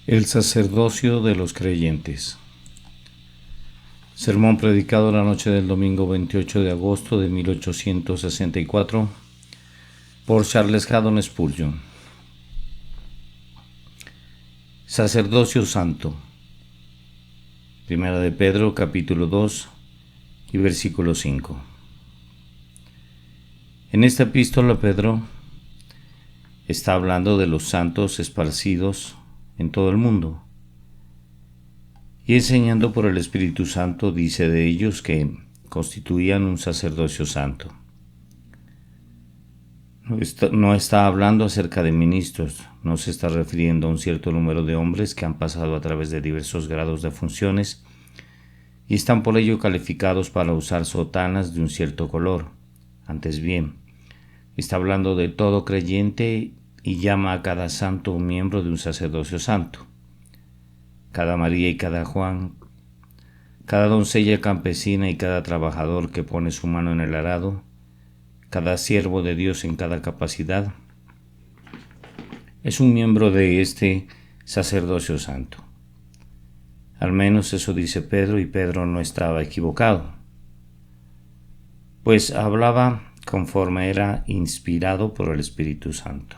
El sacerdocio de los creyentes. Sermón predicado la noche del domingo 28 de agosto de 1864 por Charles Haddon Spurgeon. Sacerdocio santo. Primera de Pedro, capítulo 2 y versículo 5. En esta epístola Pedro está hablando de los santos esparcidos en todo el mundo. Y enseñando por el Espíritu Santo dice de ellos que constituían un sacerdocio santo. No está hablando acerca de ministros, no se está refiriendo a un cierto número de hombres que han pasado a través de diversos grados de funciones y están por ello calificados para usar sotanas de un cierto color. Antes bien, está hablando de todo creyente y llama a cada santo un miembro de un sacerdocio santo. Cada María y cada Juan, cada doncella campesina y cada trabajador que pone su mano en el arado, cada siervo de Dios en cada capacidad, es un miembro de este sacerdocio santo. Al menos eso dice Pedro, y Pedro no estaba equivocado, pues hablaba conforme era inspirado por el Espíritu Santo.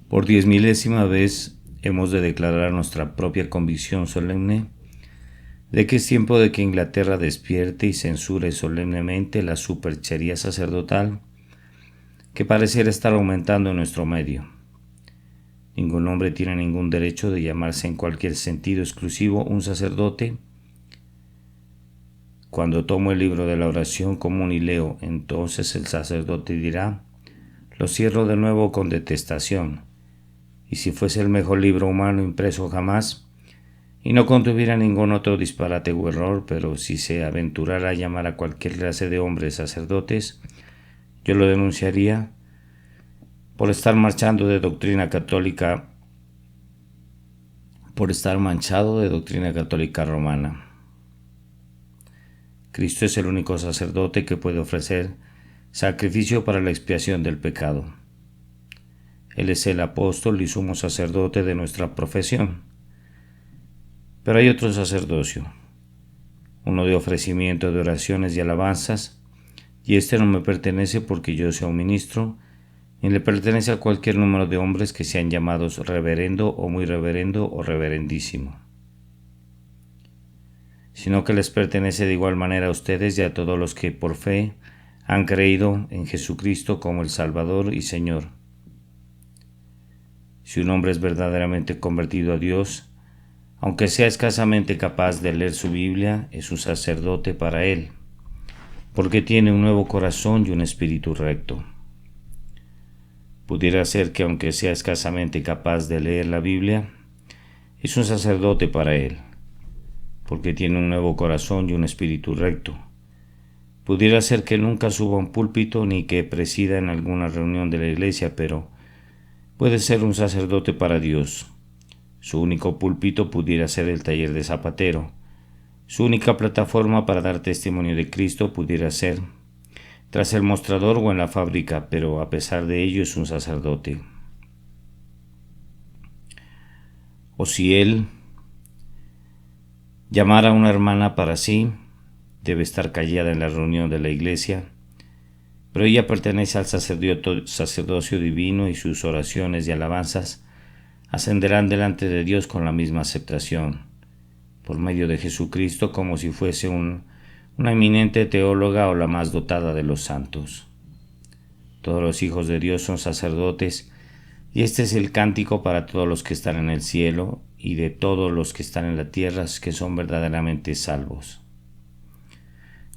Por 10,000ª vez hemos de declarar nuestra propia convicción solemne de que es tiempo de que Inglaterra despierte y censure solemnemente la superchería sacerdotal que pareciera estar aumentando en nuestro medio. Ningún hombre tiene ningún derecho de llamarse en cualquier sentido exclusivo un sacerdote. Cuando tomo el libro de la oración común y leo, entonces el sacerdote dirá: lo cierro de nuevo con detestación. Y si fuese el mejor libro humano impreso jamás, y no contuviera ningún otro disparate u error, pero si se aventurara a llamar a cualquier clase de hombres sacerdotes, yo lo denunciaría por estar manchado de doctrina católica romana. Cristo es el único sacerdote que puede ofrecer sacrificio para la expiación del pecado. Él es el apóstol y sumo sacerdote de nuestra profesión. Pero hay otro sacerdocio, uno de ofrecimiento de oraciones y alabanzas, y este no me pertenece porque yo sea un ministro, ni le pertenece a cualquier número de hombres que sean llamados reverendo o muy reverendo o reverendísimo, sino que les pertenece de igual manera a ustedes y a todos los que por fe han creído en Jesucristo como el Salvador y Señor. Si un hombre es verdaderamente convertido a Dios, aunque sea escasamente capaz de leer su Biblia, es un sacerdote para él, porque tiene un nuevo corazón y un espíritu recto. Pudiera ser que aunque sea escasamente capaz de leer la Biblia, es un sacerdote para él, porque tiene un nuevo corazón y un espíritu recto. Pudiera ser que nunca suba a un púlpito ni que presida en alguna reunión de la iglesia, pero puede ser un sacerdote para Dios. Su único púlpito pudiera ser el taller de zapatero. Su única plataforma para dar testimonio de Cristo pudiera ser tras el mostrador o en la fábrica, pero a pesar de ello es un sacerdote. O si él llamara a una hermana para sí, debe estar callada en la reunión de la iglesia, pero ella pertenece al sacerdocio divino y sus oraciones y alabanzas ascenderán delante de Dios con la misma aceptación, por medio de Jesucristo, como si fuese una eminente teóloga o la más dotada de los santos. Todos los hijos de Dios son sacerdotes, y este es el cántico para todos los que están en el cielo y de todos los que están en la tierra, que son verdaderamente salvos.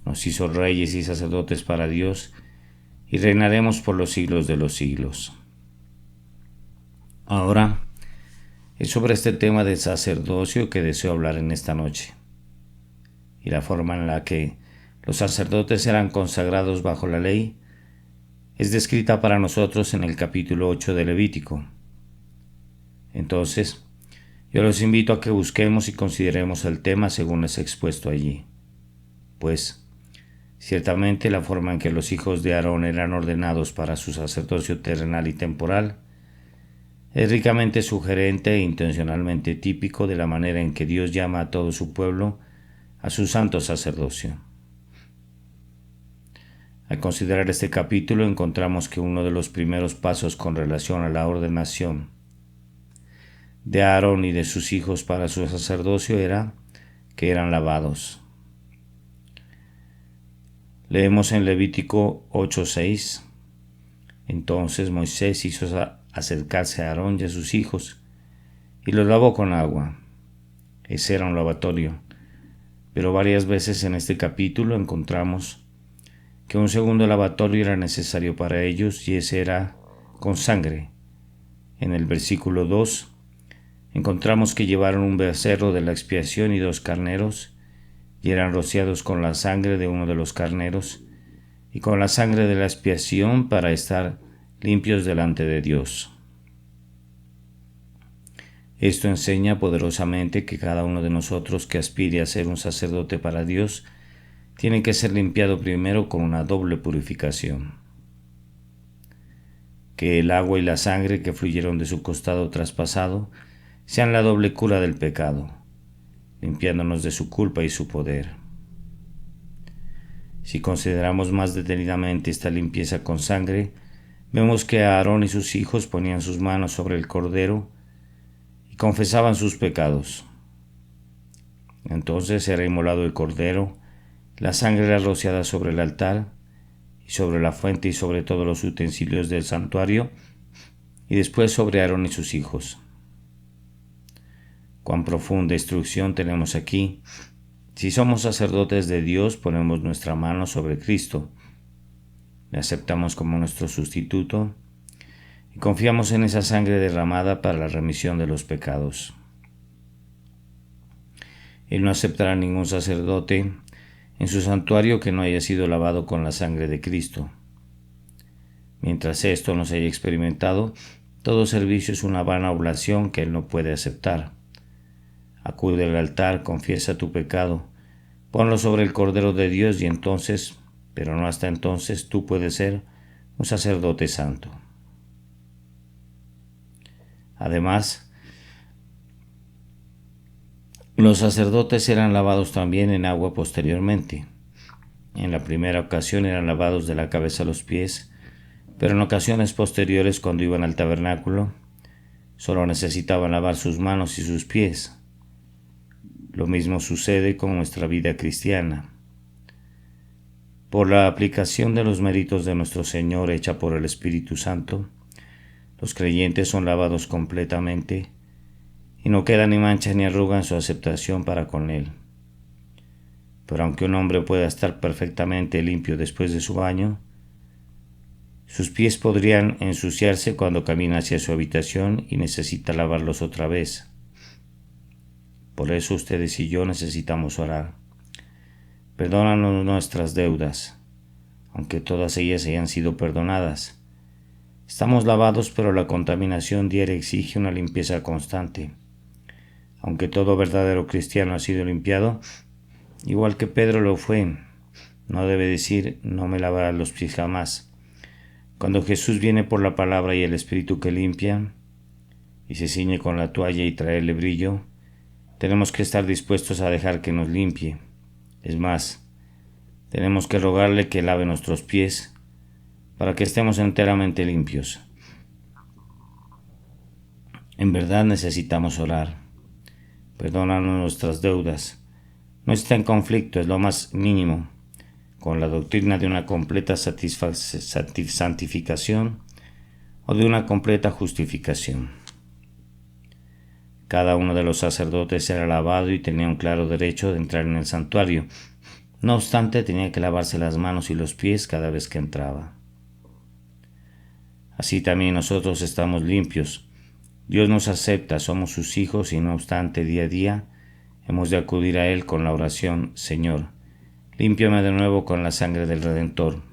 Nos hizo reyes y sacerdotes para Dios, y reinaremos por los siglos de los siglos. Ahora es sobre este tema del sacerdocio que deseo hablar en esta noche, y la forma en la que los sacerdotes eran consagrados bajo la ley es descrita para nosotros en el capítulo 8 de Levítico. Entonces, yo los invito a que busquemos y consideremos el tema según es expuesto allí, pues ciertamente la forma en que los hijos de Aarón eran ordenados para su sacerdocio terrenal y temporal Es ricamente sugerente e intencionalmente típico de la manera en que Dios llama a todo su pueblo a su santo sacerdocio. Al considerar este capítulo encontramos que uno de los primeros pasos con relación a la ordenación de Aarón y de sus hijos para su sacerdocio era que eran lavados. Leemos en Levítico 8:6: Entonces Moisés hizo acercarse a Aarón y a sus hijos y los lavó con agua. Ese era un lavatorio, pero varias veces en este capítulo encontramos que un segundo lavatorio era necesario para ellos, y ese era con sangre. En el versículo 2 encontramos que llevaron un becerro de la expiación y 2 carneros, y eran rociados con la sangre de uno de los carneros y con la sangre de la expiación para estar limpios delante de Dios. Esto enseña poderosamente que cada uno de nosotros que aspire a ser un sacerdote para Dios tiene que ser limpiado primero con una doble purificación. Que el agua y la sangre que fluyeron de su costado traspasado sean la doble cura del pecado, limpiándonos de su culpa y su poder. Si consideramos más detenidamente esta limpieza con sangre, vemos que Aarón y sus hijos ponían sus manos sobre el cordero y confesaban sus pecados. Entonces era inmolado el cordero, la sangre era rociada sobre el altar y sobre la fuente y sobre todos los utensilios del santuario, y después sobre Aarón y sus hijos. Cuán profunda instrucción tenemos aquí. Si somos sacerdotes de Dios, ponemos nuestra mano sobre Cristo, le aceptamos como nuestro sustituto y confiamos en esa sangre derramada para la remisión de los pecados. Él no aceptará ningún sacerdote en su santuario que no haya sido lavado con la sangre de Cristo. Mientras esto no se haya experimentado, todo servicio es una vana oblación que Él no puede aceptar. Acude al altar, confiesa tu pecado, ponlo sobre el Cordero de Dios y entonces, pero no hasta entonces, tú puedes ser un sacerdote santo. Además, los sacerdotes eran lavados también en agua posteriormente. En la primera ocasión eran lavados de la cabeza a los pies, pero en ocasiones posteriores, cuando iban al tabernáculo, solo necesitaban lavar sus manos y sus pies. Lo mismo sucede con nuestra vida cristiana. Por la aplicación de los méritos de nuestro Señor hecha por el Espíritu Santo, los creyentes son lavados completamente y no queda ni mancha ni arruga en su aceptación para con Él. Pero aunque un hombre pueda estar perfectamente limpio después de su baño, sus pies podrían ensuciarse cuando camina hacia su habitación y necesita lavarlos otra vez. Por eso ustedes y yo necesitamos orar. Perdónanos nuestras deudas, aunque todas ellas hayan sido perdonadas. Estamos lavados, pero la contaminación diaria exige una limpieza constante. Aunque todo verdadero cristiano ha sido limpiado, igual que Pedro lo fue, no debe decir, no me lavarás los pies jamás. Cuando Jesús viene por la palabra y el Espíritu que limpia, y se ciñe con la toalla y traerle brillo, tenemos que estar dispuestos a dejar que nos limpie. Es más, tenemos que rogarle que lave nuestros pies para que estemos enteramente limpios. En verdad necesitamos orar. Perdónanos nuestras deudas. No está en conflicto, es lo más mínimo, con la doctrina de una completa santificación o de una completa justificación. Cada uno de los sacerdotes era lavado y tenía un claro derecho de entrar en el santuario. No obstante, tenía que lavarse las manos y los pies cada vez que entraba. Así también nosotros estamos limpios. Dios nos acepta, somos sus hijos y no obstante, día a día, hemos de acudir a Él con la oración: Señor, límpiame de nuevo con la sangre del Redentor,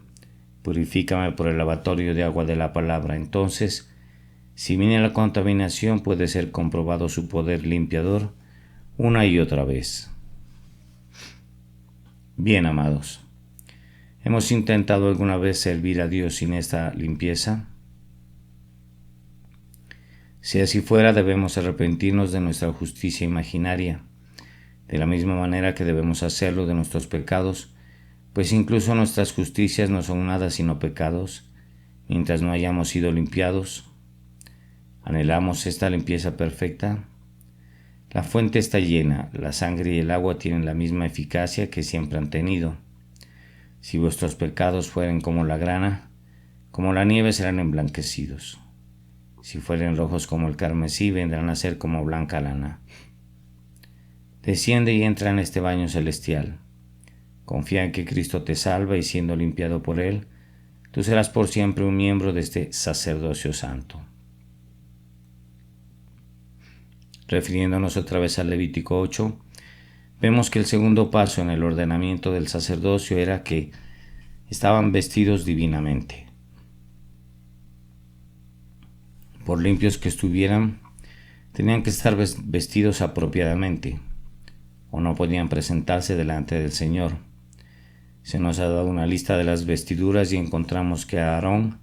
purifícame por el lavatorio de agua de la palabra. Entonces, si viene la contaminación, puede ser comprobado su poder limpiador una y otra vez. Bien, amados, ¿hemos intentado alguna vez servir a Dios sin esta limpieza? Si así fuera, debemos arrepentirnos de nuestra justicia imaginaria, de la misma manera que debemos hacerlo de nuestros pecados, pues incluso nuestras justicias no son nada sino pecados, mientras no hayamos sido limpiados. ¿Anhelamos esta limpieza perfecta? La fuente está llena, la sangre y el agua tienen la misma eficacia que siempre han tenido. Si vuestros pecados fueren como la grana, como la nieve serán emblanquecidos. Si fueren rojos como el carmesí, vendrán a ser como blanca lana. Desciende y entra en este baño celestial. Confía en que Cristo te salva y siendo limpiado por Él, tú serás por siempre un miembro de este sacerdocio santo. Refiriéndonos otra vez al Levítico 8, vemos que el segundo paso en el ordenamiento del sacerdocio era que estaban vestidos divinamente. Por limpios que estuvieran, tenían que estar vestidos apropiadamente, o no podían presentarse delante del Señor. Se nos ha dado una lista de las vestiduras y encontramos que Aarón,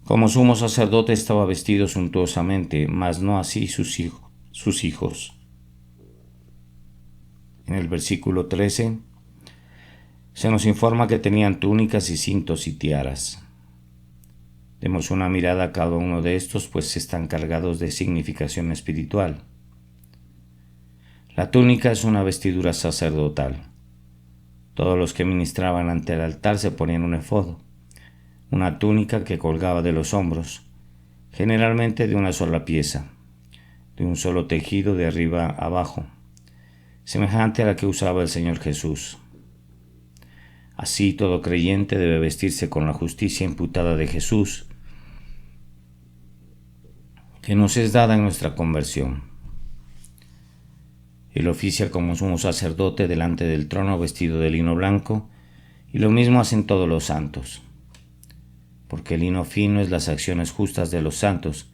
como sumo sacerdote, estaba vestido suntuosamente, mas no así sus hijos. En el versículo 13 se nos informa que tenían túnicas y cintos y tiaras. Demos una mirada a cada uno de estos, pues están cargados de significación espiritual. La túnica es una vestidura sacerdotal. Todos los que ministraban ante el altar se ponían un efod, una túnica que colgaba de los hombros, generalmente de una sola pieza, de un solo tejido de arriba a abajo, semejante a la que usaba el Señor Jesús. Así todo creyente debe vestirse con la justicia imputada de Jesús, que nos es dada en nuestra conversión. Él oficia como sumo sacerdote delante del trono vestido de lino blanco, y lo mismo hacen todos los santos. Porque el lino fino es las acciones justas de los santos.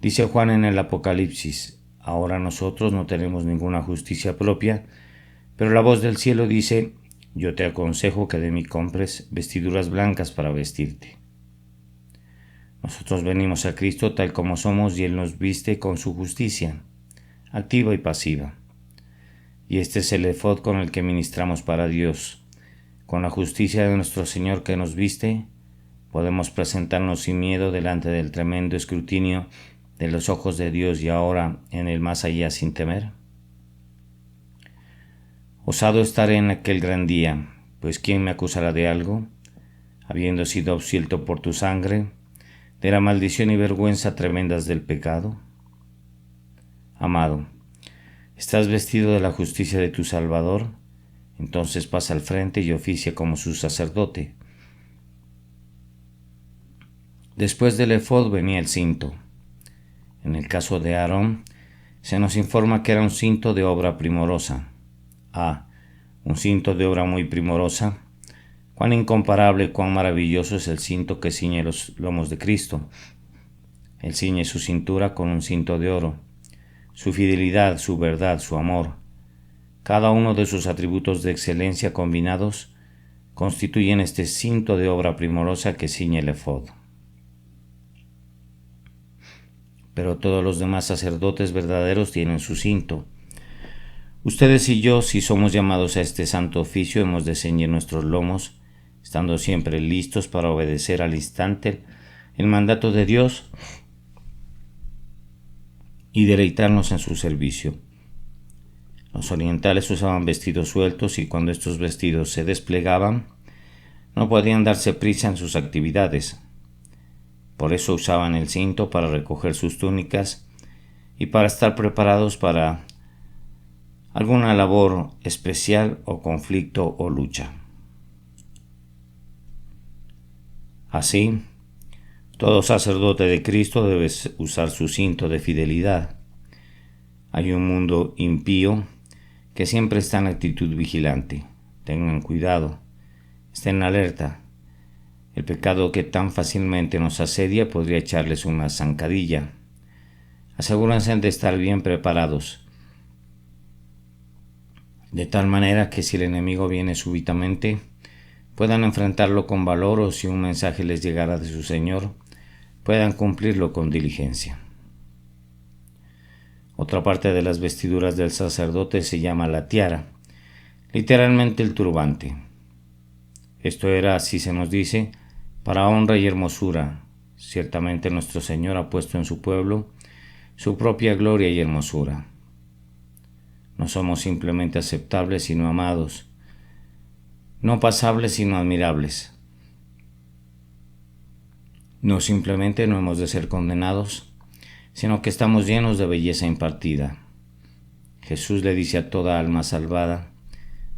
Dice Juan en el Apocalipsis: ahora nosotros no tenemos ninguna justicia propia, pero la voz del cielo dice: yo te aconsejo que de mí compres vestiduras blancas para vestirte. Nosotros venimos a Cristo tal como somos y Él nos viste con su justicia, activa y pasiva. Y este es el efod con el que ministramos para Dios. Con la justicia de nuestro Señor que nos viste, podemos presentarnos sin miedo delante del tremendo escrutinio de los ojos de Dios y ahora en el más allá sin temer. Osado estaré en aquel gran día, pues ¿quién me acusará de algo? Habiendo sido absuelto por tu sangre, de la maldición y vergüenza tremendas del pecado. Amado, ¿estás vestido de la justicia de tu Salvador? Entonces pasa al frente y oficia como su sacerdote. Después del efod venía el cinto. En el caso de Aarón, se nos informa que era un cinto de obra primorosa. Un cinto de obra muy primorosa. Cuán incomparable, cuán maravilloso es el cinto que ciñe los lomos de Cristo. Él ciñe su cintura con un cinto de oro. Su fidelidad, su verdad, su amor, cada uno de sus atributos de excelencia combinados, constituyen este cinto de obra primorosa que ciñe el efod. Pero todos los demás sacerdotes verdaderos tienen su cinto. Ustedes y yo, si somos llamados a este santo oficio, hemos de ceñir nuestros lomos, estando siempre listos para obedecer al instante el mandato de Dios y deleitarnos en su servicio. Los orientales usaban vestidos sueltos y cuando estos vestidos se desplegaban, no podían darse prisa en sus actividades. Por eso usaban el cinto para recoger sus túnicas y para estar preparados para alguna labor especial o conflicto o lucha. Así, todo sacerdote de Cristo debe usar su cinto de fidelidad. Hay un mundo impío que siempre está en actitud vigilante. Tengan cuidado, estén alerta. El pecado que tan fácilmente nos asedia podría echarles una zancadilla. Asegúrense de estar bien preparados, de tal manera que si el enemigo viene súbitamente, puedan enfrentarlo con valor o si un mensaje les llegara de su Señor, puedan cumplirlo con diligencia. Otra parte de las vestiduras del sacerdote se llama la tiara, literalmente el turbante. Esto era, así se nos dice, para honra y hermosura. Ciertamente nuestro Señor ha puesto en su pueblo su propia gloria y hermosura. No somos simplemente aceptables, sino amados, no pasables, sino admirables. No simplemente no hemos de ser condenados, sino que estamos llenos de belleza impartida. Jesús le dice a toda alma salvada: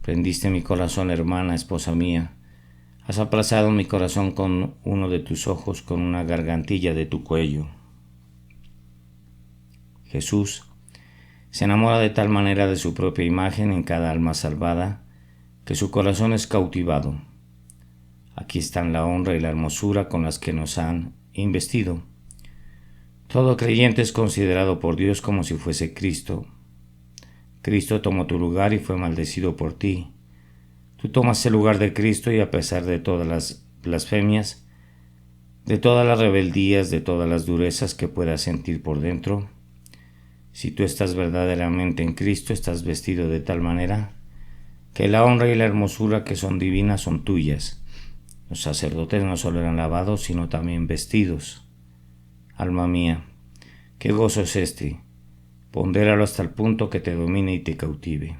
prendiste mi corazón, hermana, esposa mía, has aplazado mi corazón con uno de tus ojos, con una gargantilla de tu cuello. Jesús se enamora de tal manera de su propia imagen en cada alma salvada que su corazón es cautivado. Aquí están la honra y la hermosura con las que nos han investido. Todo creyente es considerado por Dios como si fuese Cristo. Cristo tomó tu lugar y fue maldecido por ti. Tú tomas el lugar de Cristo y a pesar de todas las blasfemias, de todas las rebeldías, de todas las durezas que puedas sentir por dentro, si tú estás verdaderamente en Cristo, estás vestido de tal manera que la honra y la hermosura que son divinas son tuyas. Los sacerdotes no solo eran lavados, sino también vestidos. Alma mía, qué gozo es este. Pondéralo hasta el punto que te domine y te cautive.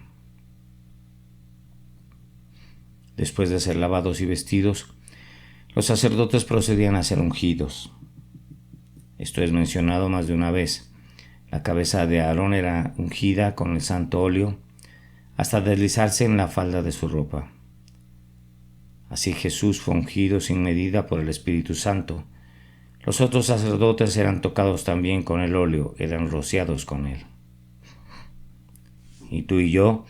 Después de ser lavados y vestidos, los sacerdotes procedían a ser ungidos. Esto es mencionado más de una vez. La cabeza de Aarón era ungida con el santo óleo hasta deslizarse en la falda de su ropa. Así Jesús fue ungido sin medida por el Espíritu Santo. Los otros sacerdotes eran tocados también con el óleo, eran rociados con él. Y tú y yo,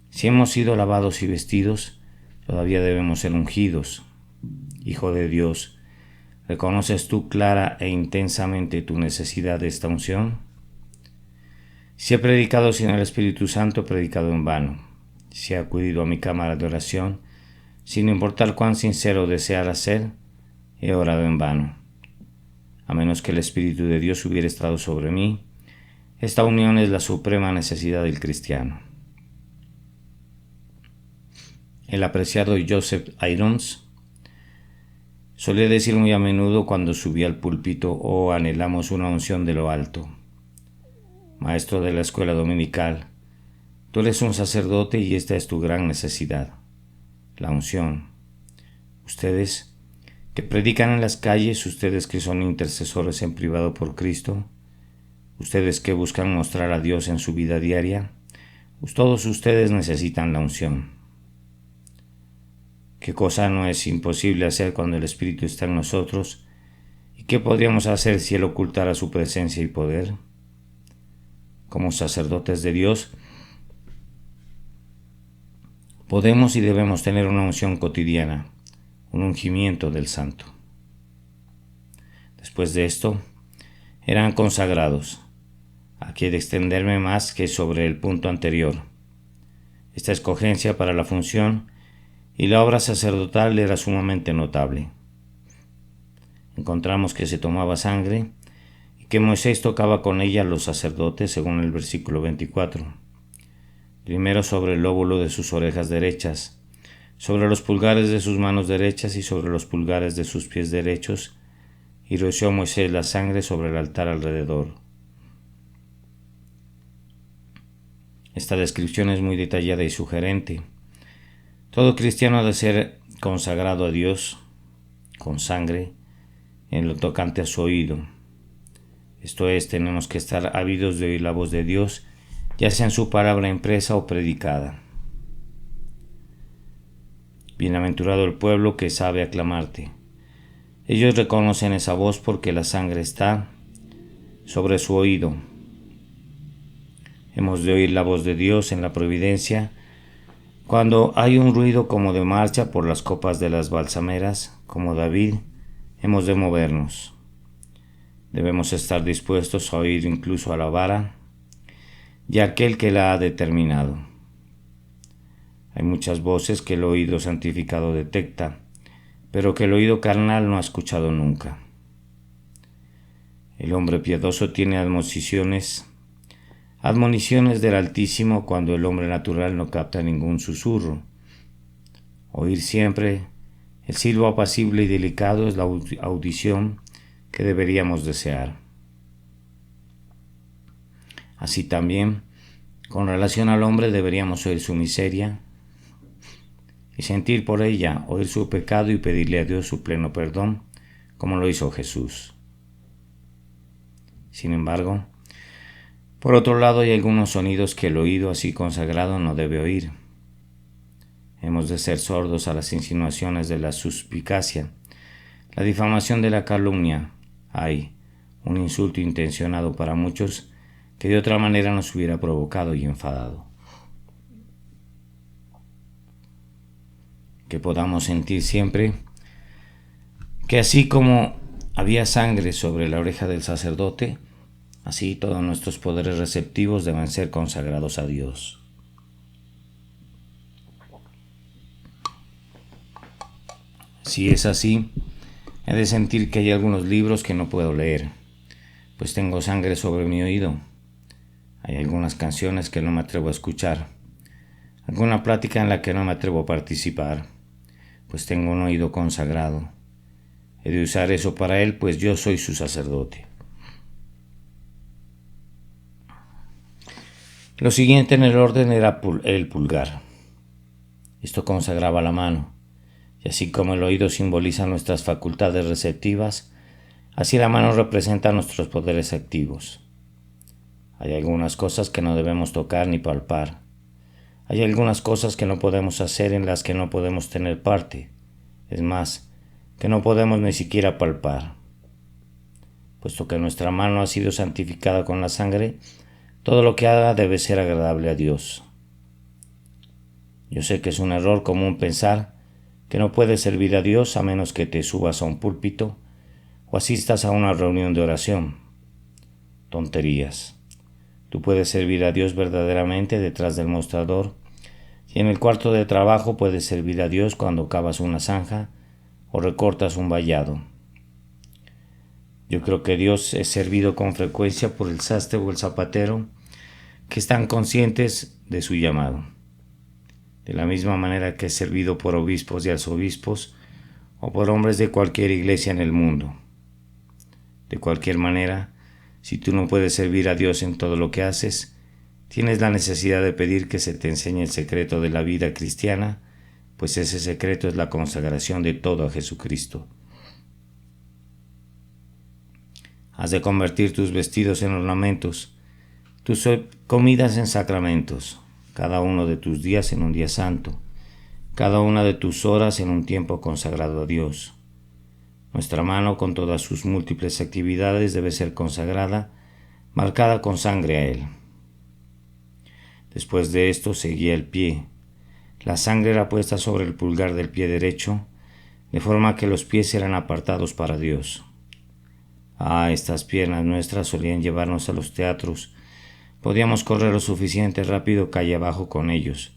si hemos sido lavados y vestidos, todavía debemos ser ungidos. Hijo de Dios, ¿reconoces tú clara e intensamente tu necesidad de esta unción? Si he predicado sin el Espíritu Santo, he predicado en vano. Si he acudido a mi cámara de oración, sin importar cuán sincero deseara ser, he orado en vano. A menos que el Espíritu de Dios hubiera estado sobre mí, esta unión es la suprema necesidad del cristiano. El apreciado Joseph Irons solía decir muy a menudo cuando subía al púlpito: «Oh, anhelamos una unción de lo alto». Maestro de la escuela dominical, tú eres un sacerdote y esta es tu gran necesidad, la unción. Ustedes que predican en las calles, ustedes que son intercesores en privado por Cristo, ustedes que buscan mostrar a Dios en su vida diaria, todos ustedes necesitan la unción. ¿Qué cosa no es imposible hacer cuando el Espíritu está en nosotros? ¿Y qué podríamos hacer si Él ocultara su presencia y poder? Como sacerdotes de Dios, podemos y debemos tener una unción cotidiana, un ungimiento del Santo. Después de esto, eran consagrados. Aquí he de extenderme más que sobre el punto anterior. Esta escogencia para la función y la obra sacerdotal era sumamente notable. Encontramos que se tomaba sangre y que Moisés tocaba con ella a los sacerdotes según el versículo 24. Primero sobre el lóbulo de sus orejas derechas, sobre los pulgares de sus manos derechas y sobre los pulgares de sus pies derechos, y roció Moisés la sangre sobre el altar alrededor. Esta descripción es muy detallada y sugerente. Todo cristiano ha de ser consagrado a Dios con sangre en lo tocante a su oído. Esto es, tenemos que estar ávidos de oír la voz de Dios, ya sea en su palabra impresa o predicada. Bienaventurado el pueblo que sabe aclamarte. Ellos reconocen esa voz porque la sangre está sobre su oído. Hemos de oír la voz de Dios en la providencia. Cuando hay un ruido como de marcha por las copas de las balsameras, como David, hemos de movernos. Debemos estar dispuestos a oír incluso a la vara y a aquel que la ha determinado. Hay muchas voces que el oído santificado detecta, pero que el oído carnal no ha escuchado nunca. El hombre piadoso tiene admoniciones Admoniciones del Altísimo cuando el hombre natural no capta ningún susurro. Oír siempre el silbo apacible y delicado es la audición que deberíamos desear. Así también, con relación al hombre deberíamos oír su miseria y sentir por ella, oír su pecado y pedirle a Dios su pleno perdón, como lo hizo Jesús. Sin embargo, por otro lado hay algunos sonidos que el oído así consagrado no debe oír. Hemos de ser sordos a las insinuaciones de la suspicacia, la difamación de la calumnia. Hay un insulto intencionado para muchos que de otra manera nos hubiera provocado y enfadado. Que podamos sentir siempre que así como había sangre sobre la oreja del sacerdote, así todos nuestros poderes receptivos deben ser consagrados a Dios. Si es así, he de sentir que hay algunos libros que no puedo leer, pues tengo sangre sobre mi oído. Hay algunas canciones que no me atrevo a escuchar, alguna plática en la que no me atrevo a participar, pues tengo un oído consagrado. He de usar eso para él, pues yo soy su sacerdote. Lo siguiente en el orden era el pulgar. Esto consagraba la mano. Y así como el oído simboliza nuestras facultades receptivas, así la mano representa nuestros poderes activos. Hay algunas cosas que no debemos tocar ni palpar. Hay algunas cosas que no podemos hacer, en las que no podemos tener parte. Es más, que no podemos ni siquiera palpar. Puesto que nuestra mano ha sido santificada con la sangre, todo lo que haga debe ser agradable a Dios. Yo sé que es un error común pensar que no puedes servir a Dios a menos que te subas a un púlpito o asistas a una reunión de oración. Tonterías. Tú puedes servir a Dios verdaderamente detrás del mostrador, y en el cuarto de trabajo puedes servir a Dios cuando cavas una zanja o recortas un vallado. Yo creo que Dios es servido con frecuencia por el sastre o el zapatero que están conscientes de su llamado. De la misma manera que es servido por obispos y arzobispos o por hombres de cualquier iglesia en el mundo. De cualquier manera, si tú no puedes servir a Dios en todo lo que haces, tienes la necesidad de pedir que se te enseñe el secreto de la vida cristiana, pues ese secreto es la consagración de todo a Jesucristo. Has de convertir tus vestidos en ornamentos, tus comidas en sacramentos, cada uno de tus días en un día santo, cada una de tus horas en un tiempo consagrado a Dios. Nuestra mano, con todas sus múltiples actividades, debe ser consagrada, marcada con sangre a Él. Después de esto seguía el pie. La sangre era puesta sobre el pulgar del pie derecho, de forma que los pies eran apartados para Dios. Estas piernas nuestras solían llevarnos a los teatros. Podíamos correr lo suficiente rápido calle abajo con ellos.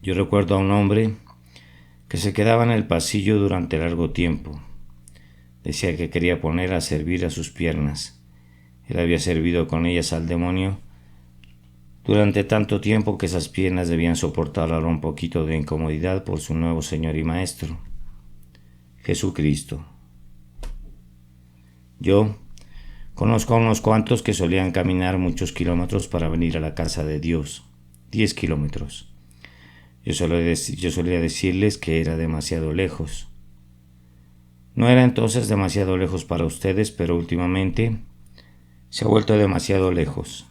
Yo recuerdo a un hombre que se quedaba en el pasillo durante largo tiempo. Decía que quería poner a servir a sus piernas. Él había servido con ellas al demonio durante tanto tiempo que esas piernas debían soportar ahora un poquito de incomodidad por su nuevo Señor y Maestro, Jesucristo. Yo conozco a unos cuantos que solían caminar muchos kilómetros para venir a la casa de Dios, 10 kilómetros. Yo solía decirles que era demasiado lejos. No era entonces demasiado lejos para ustedes, pero últimamente se ha vuelto demasiado lejos.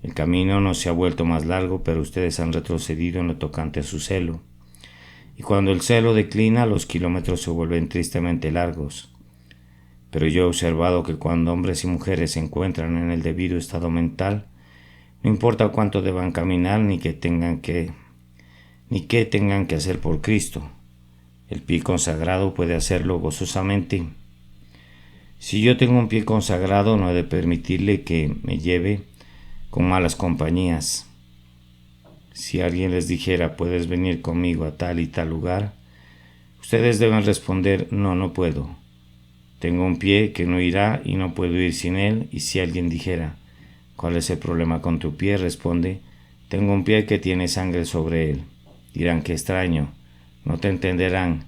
El camino no se ha vuelto más largo, pero ustedes han retrocedido en lo tocante a su celo. Y cuando el celo declina, los kilómetros se vuelven tristemente largos. Pero yo he observado que cuando hombres y mujeres se encuentran en el debido estado mental, no importa cuánto deban caminar ni qué tengan que hacer por Cristo. El pie consagrado puede hacerlo gozosamente. Si yo tengo un pie consagrado, no he de permitirle que me lleve con malas compañías. Si alguien les dijera, puedes venir conmigo a tal y tal lugar, ustedes deben responder, no puedo. Tengo un pie que no irá y no puedo ir sin él. Y si alguien dijera, ¿cuál es el problema con tu pie?, responde, tengo un pie que tiene sangre sobre él. Dirán, qué extraño, no te entenderán.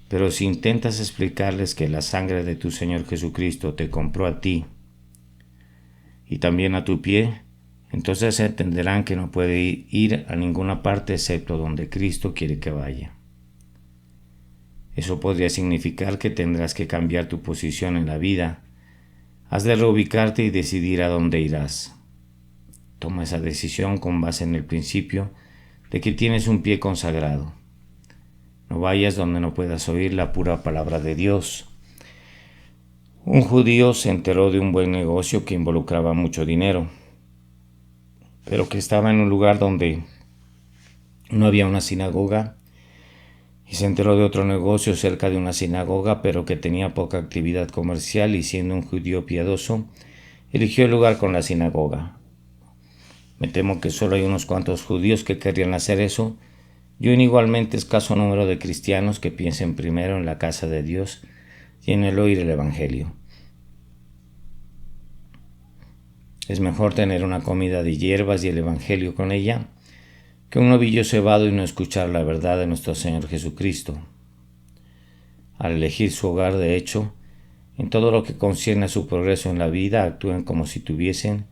Pero si intentas explicarles que la sangre de tu Señor Jesucristo te compró a ti y también a tu pie, entonces entenderán que no puede ir a ninguna parte excepto donde Cristo quiere que vaya. Eso podría significar que tendrás que cambiar tu posición en la vida. Has de reubicarte y decidir a dónde irás. Toma esa decisión con base en el principio de que tienes un pie consagrado. No vayas donde no puedas oír la pura palabra de Dios. Un judío se enteró de un buen negocio que involucraba mucho dinero, pero que estaba en un lugar donde no había una sinagoga, y se enteró de otro negocio cerca de una sinagoga, pero que tenía poca actividad comercial, y siendo un judío piadoso, eligió el lugar con la sinagoga. Me temo que solo hay unos cuantos judíos que querrían hacer eso, y un igualmente escaso número de cristianos que piensen primero en la casa de Dios y en el oír el Evangelio. Es mejor tener una comida de hierbas y el Evangelio con ella que un novillo cebado y no escuchar la verdad de nuestro Señor Jesucristo. Al elegir su hogar, de hecho, en todo lo que concierne a su progreso en la vida, actúen como si tuviesen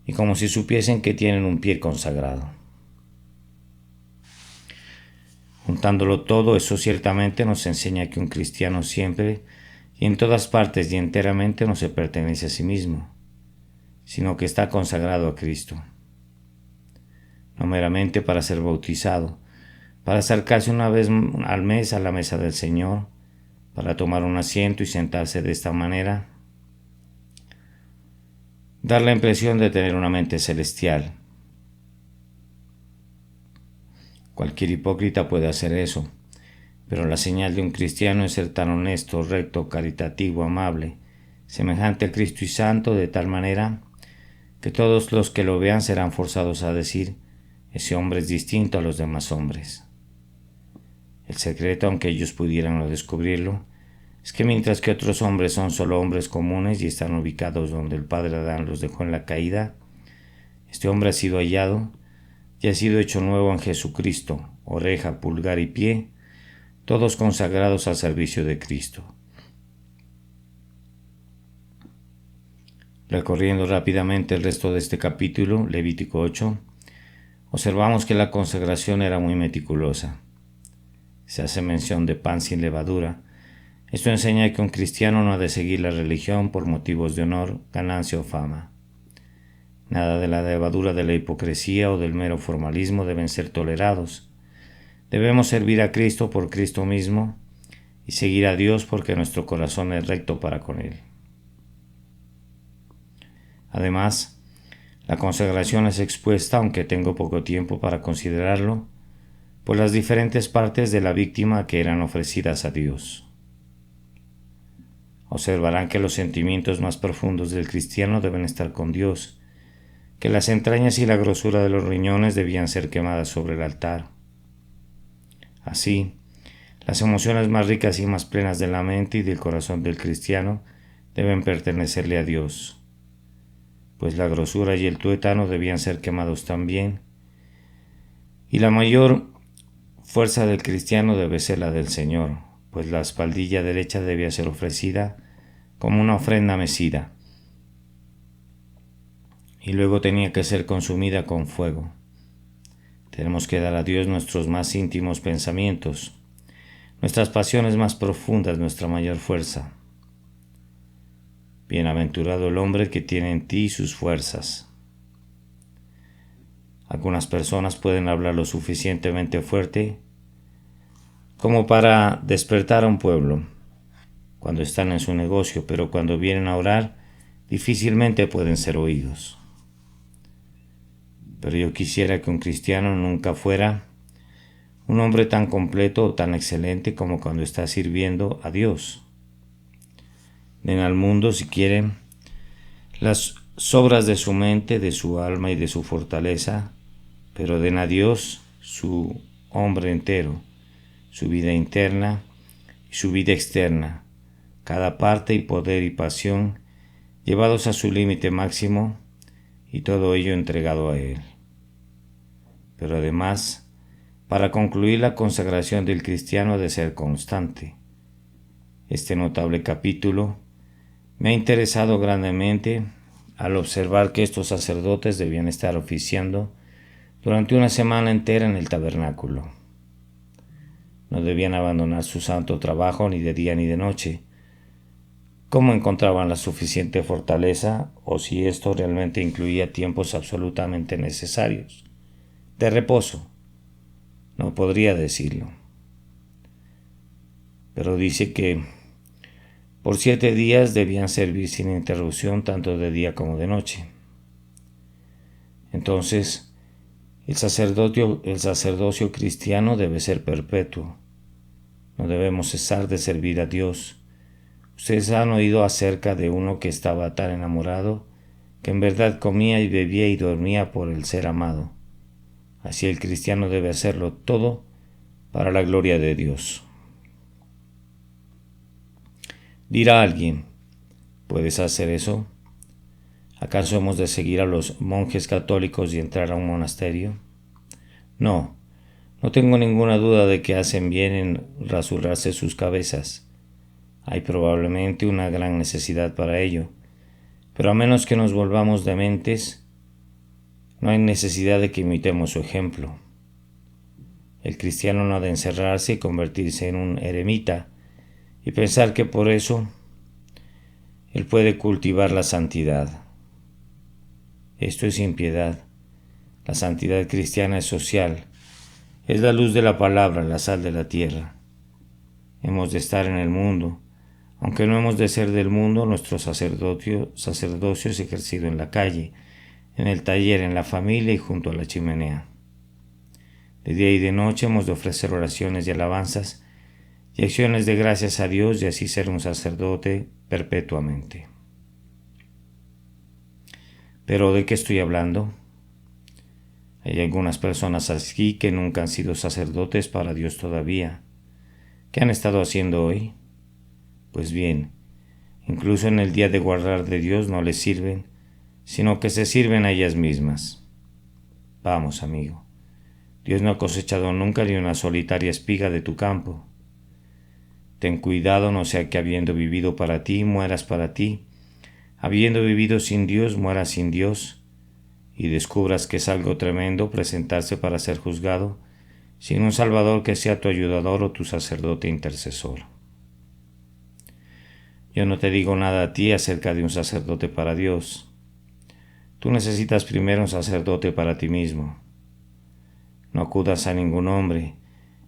y como si supiesen que tienen un pie consagrado. Juntándolo todo, eso ciertamente nos enseña que un cristiano siempre y en todas partes y enteramente no se pertenece a sí mismo, sino que está consagrado a Cristo. No meramente para ser bautizado, para acercarse una vez al mes a la mesa del Señor, para tomar un asiento y sentarse de esta manera, dar la impresión de tener una mente celestial. Cualquier hipócrita puede hacer eso, pero la señal de un cristiano es ser tan honesto, recto, caritativo, amable, semejante a Cristo y santo, de tal manera que todos los que lo vean serán forzados a decir, ese hombre es distinto a los demás hombres. El secreto, aunque ellos pudieran no descubrirlo, es que mientras que otros hombres son solo hombres comunes y están ubicados donde el Padre Adán los dejó en la caída, este hombre ha sido hallado y ha sido hecho nuevo en Jesucristo, oreja, pulgar y pie, todos consagrados al servicio de Cristo. Recorriendo rápidamente el resto de este capítulo, Levítico 8, observamos que la consagración era muy meticulosa. Se hace mención de pan sin levadura. Esto enseña que un cristiano no ha de seguir la religión por motivos de honor, ganancia o fama. Nada de la levadura de la hipocresía o del mero formalismo deben ser tolerados. Debemos servir a Cristo por Cristo mismo y seguir a Dios porque nuestro corazón es recto para con Él. Además, la consagración es expuesta, aunque tengo poco tiempo para considerarlo, por las diferentes partes de la víctima que eran ofrecidas a Dios. Observarán que los sentimientos más profundos del cristiano deben estar con Dios, que las entrañas y la grosura de los riñones debían ser quemadas sobre el altar. Así, las emociones más ricas y más plenas de la mente y del corazón del cristiano deben pertenecerle a Dios, pues la grosura y el tuétano debían ser quemados también, y la mayor fuerza del cristiano debe ser la del Señor, pues la espaldilla derecha debía ser ofrecida como una ofrenda mecida, y luego tenía que ser consumida con fuego. Tenemos que dar a Dios nuestros más íntimos pensamientos, nuestras pasiones más profundas, nuestra mayor fuerza. Bienaventurado el hombre que tiene en ti sus fuerzas. Algunas personas pueden hablar lo suficientemente fuerte como para despertar a un pueblo cuando están en su negocio, pero cuando vienen a orar difícilmente pueden ser oídos. Pero yo quisiera que un cristiano nunca fuera un hombre tan completo o tan excelente como cuando está sirviendo a Dios. Den al mundo, si quieren, las sobras de su mente, de su alma y de su fortaleza, pero den a Dios su hombre entero, su vida interna y su vida externa, cada parte y poder y pasión llevados a su límite máximo y todo ello entregado a Él. Pero además, para concluir la consagración del cristiano ha de ser constante. Este notable capítulo me ha interesado grandemente al observar que estos sacerdotes debían estar oficiando durante una semana entera en el tabernáculo. No debían abandonar su santo trabajo ni de día ni de noche. ¿Cómo encontraban la suficiente fortaleza, o si esto realmente incluía tiempos absolutamente necesarios de reposo? No podría decirlo. Pero dice que por 7 días debían servir sin interrupción tanto de día como de noche. Entonces, el sacerdocio cristiano debe ser perpetuo. No debemos cesar de servir a Dios. Ustedes han oído acerca de uno que estaba tan enamorado que en verdad comía y bebía y dormía por el ser amado. Así el cristiano debe hacerlo todo para la gloria de Dios. Dirá alguien, ¿puedes hacer eso? ¿Acaso hemos de seguir a los monjes católicos y entrar a un monasterio? No, no tengo ninguna duda de que hacen bien en rasurarse sus cabezas. Hay probablemente una gran necesidad para ello, pero a menos que nos volvamos dementes, no hay necesidad de que imitemos su ejemplo. El cristiano no ha de encerrarse y convertirse en un eremita y pensar que por eso él puede cultivar la santidad. Esto es impiedad. La santidad cristiana es social, es la luz de la palabra, la sal de la tierra. Hemos de estar en el mundo. Aunque no hemos de ser del mundo, nuestro sacerdocio es ejercido en la calle, en el taller, en la familia y junto a la chimenea. De día y de noche hemos de ofrecer oraciones y alabanzas y acciones de gracias a Dios y así ser un sacerdote perpetuamente. ¿Pero de qué estoy hablando? Hay algunas personas aquí que nunca han sido sacerdotes para Dios todavía. ¿Qué han estado haciendo hoy? Pues bien, incluso en el día de guardar de Dios no les sirven, sino que se sirven a ellas mismas. Vamos, amigo, Dios no ha cosechado nunca ni una solitaria espiga de tu campo. Ten cuidado, no sea que habiendo vivido para ti, mueras para ti, habiendo vivido sin Dios, mueras sin Dios, y descubras que es algo tremendo presentarse para ser juzgado sin un Salvador que sea tu ayudador o tu sacerdote intercesor. Yo no te digo nada a ti acerca de un sacerdote para Dios. Tú necesitas primero un sacerdote para ti mismo. No acudas a ningún hombre.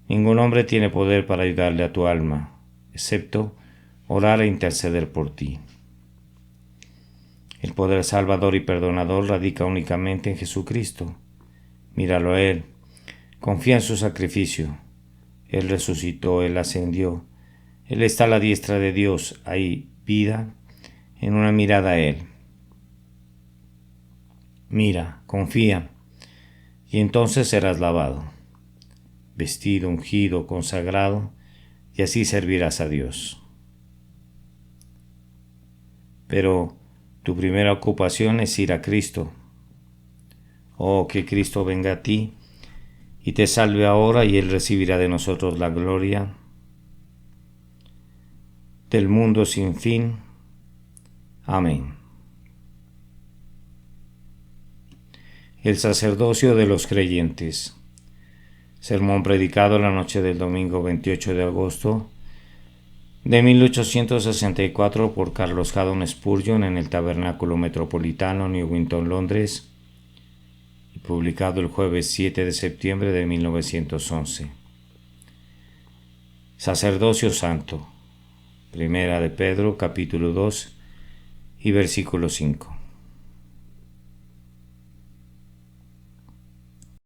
Ningún hombre tiene poder para ayudarle a tu alma, excepto orar e interceder por ti. El poder salvador y perdonador radica únicamente en Jesucristo. Míralo a Él. Confía en su sacrificio. Él resucitó, Él ascendió. Él está a la diestra de Dios. Hay vida en una mirada a Él. Mira, confía, y entonces serás lavado, vestido, ungido, consagrado, y así servirás a Dios. Pero tu primera ocupación es ir a Cristo. Oh, que Cristo venga a ti y te salve ahora, y Él recibirá de nosotros la gloria del mundo sin fin. Amén. El sacerdocio de los creyentes. Sermón predicado la noche del domingo 28 de agosto de 1864 por Carlos Haddon Spurgeon en el Tabernáculo Metropolitano, Newington, Londres, y publicado el jueves 7 de septiembre de 1911. Sacerdocio Santo. Primera de Pedro, capítulo 2 y versículo 5.